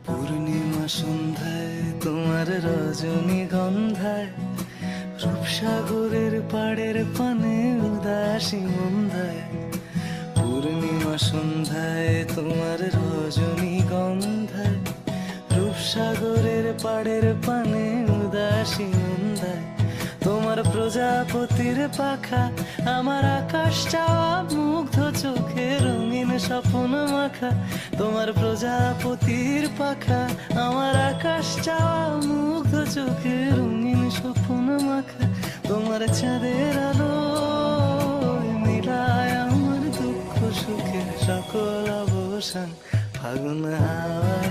পূর্ণিমা সন্ধ্যায় তোমার রজনীগন্ধায় রূপসাগরের পাড়ের পানে উদাসী মন্দায়। পূর্ণিমা সন্ধ্যায় তোমার রজনীগন্ধায় রূপসাগরের পাড়ের পানে উদাসী মন্দায়। তোমার প্রজাপতির পাখা আমার আকাশ চাওয়া মুগ্ধ চোখে রঙিন স্বপ্ন মাখা। তোমার প্রজাপতির পাখা আমার আকাশ চাওয়া মুগ্ধ চোখে রঙিন স্বপ্ন মাখা। তোমার চাঁদের আলো মিলায় আমার দুঃখ সুখের সকল অবসান। ফাগুন হাওয়ায়